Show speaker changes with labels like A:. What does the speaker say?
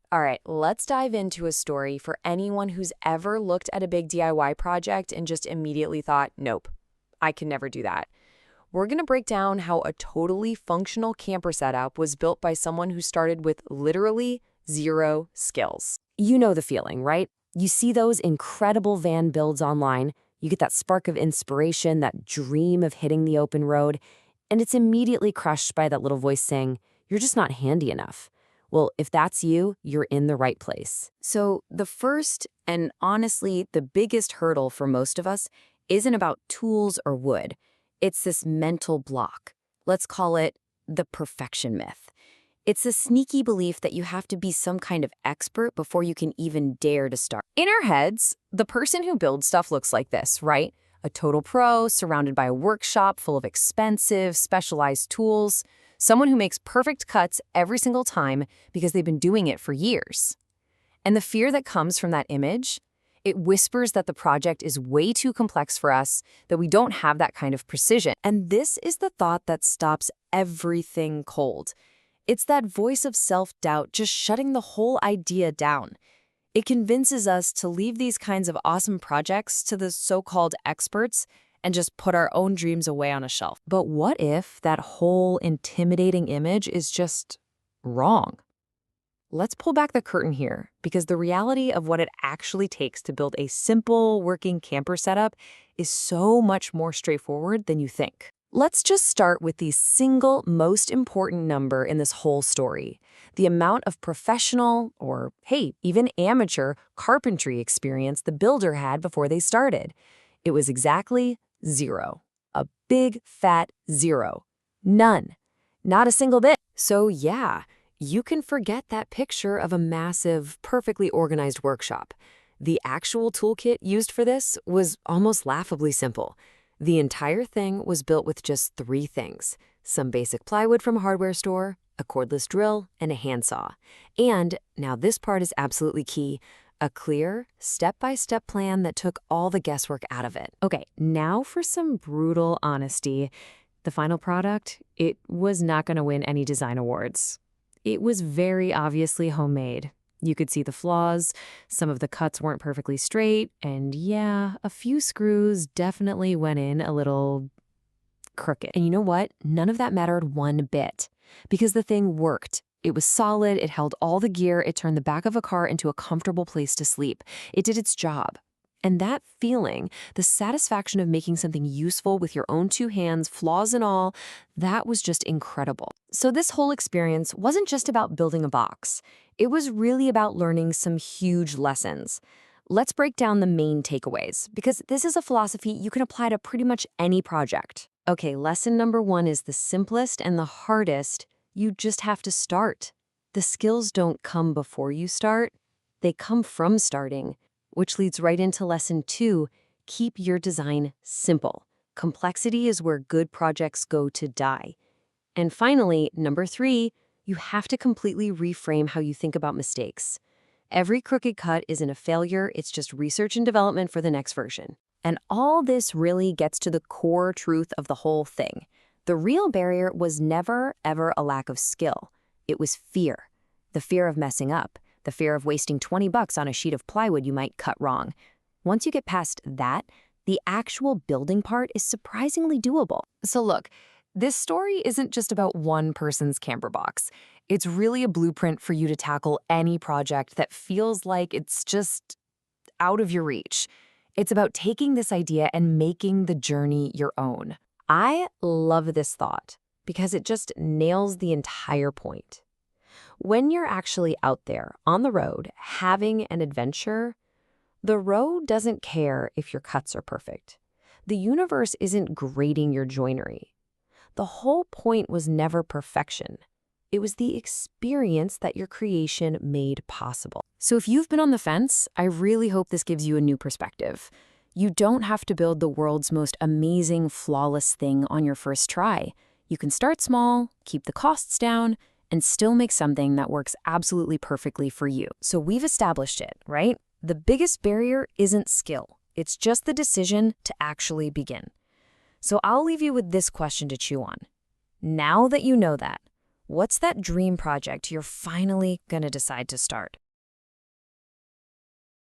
A: All right, let's dive into a story for anyone who's ever looked at a big DIY project and just immediately thought, nope, I can never do that. We're going to break down how a totally functional camper setup was built by someone who started with literally zero skills. You know the feeling, right? You see those incredible van builds online, you get that spark of inspiration, that dream of hitting the open road, and it's immediately crushed by that little voice saying, you're just not handy enough. Well, if that's you, you're in the right place. So the first and honestly the biggest hurdle for most of us isn't about tools or wood. It's this mental block. Let's call it the perfection myth. It's a sneaky belief that you have to be some kind of expert before you can even dare to start. In our heads, the person who builds stuff looks like this, right? A total pro, surrounded by a workshop full of expensive, specialized tools. Someone who makes perfect cuts every single time because they've been doing it for years. And the fear that comes from that image, it whispers that the project is way too complex for us, that we don't have that kind of precision. And this is the thought that stops everything cold. It's that voice of self-doubt just shutting the whole idea down. It convinces us to leave these kinds of awesome projects to the so-called experts and just put our own dreams away on a shelf. But what if that whole intimidating image is just wrong? Let's pull back the curtain here, because the reality of what it actually takes to build a simple working camper setup is so much more straightforward than you think. Let's just start with the single most important number in this whole story, the amount of professional, or hey, even amateur, carpentry experience the builder had before they started. It was exactly 0. A big, fat 0. None. Not a single bit. So yeah, you can forget that picture of a massive, perfectly organized workshop. The actual toolkit used for this was almost laughably simple. The entire thing was built with just 3 things: some basic plywood from a hardware store, a cordless drill, and a handsaw. And, now this part is absolutely key, a clear, step-by-step plan that took all the guesswork out of it. Okay, now for some brutal honesty. The final product, it was not going to win any design awards. It was very obviously homemade. You could see the flaws, some of the cuts weren't perfectly straight, and yeah, a few screws definitely went in a little crooked. And you know what? None of that mattered one bit, because the thing worked. It was solid, it held all the gear, it turned the back of a car into a comfortable place to sleep. It did its job. And that feeling, the satisfaction of making something useful with your own 2 hands, flaws and all, that was just incredible. So this whole experience wasn't just about building a box. It was really about learning some huge lessons. Let's break down the main takeaways, because this is a philosophy you can apply to pretty much any project. Okay, lesson number 1 is the simplest and the hardest. You just have to start. The skills don't come before you start. They come from starting. Which leads right into lesson 2, keep your design simple. Complexity is where good projects go to die. And finally, number 3, you have to completely reframe how you think about mistakes. Every crooked cut isn't a failure, it's just research and development for the next version. And all this really gets to the core truth of the whole thing. The real barrier was never, ever a lack of skill. It was fear. The fear of messing up. The fear of wasting $20 on a sheet of plywood you might cut wrong. Once you get past that, the actual building part is surprisingly doable. So look, this story isn't just about one person's camper box. It's really a blueprint for you to tackle any project that feels like it's just out of your reach. It's about taking this idea and making the journey your own. I love this thought because it just nails the entire point. When you're actually out there on the road having an adventure, the road doesn't care if your cuts are perfect. The universe isn't grading your joinery. The whole point was never perfection. It was the experience that your creation made possible. So if you've been on the fence, I really hope this gives you a new perspective. You don't have to build the world's most amazing, flawless thing on your first try. You can start small, keep the costs down, and still make something that works absolutely perfectly for you. So we've established it, right? The biggest barrier isn't skill. It's just the decision to actually begin. So I'll leave you with this question to chew on. Now that you know that, What's that dream project you're finally gonna decide to start?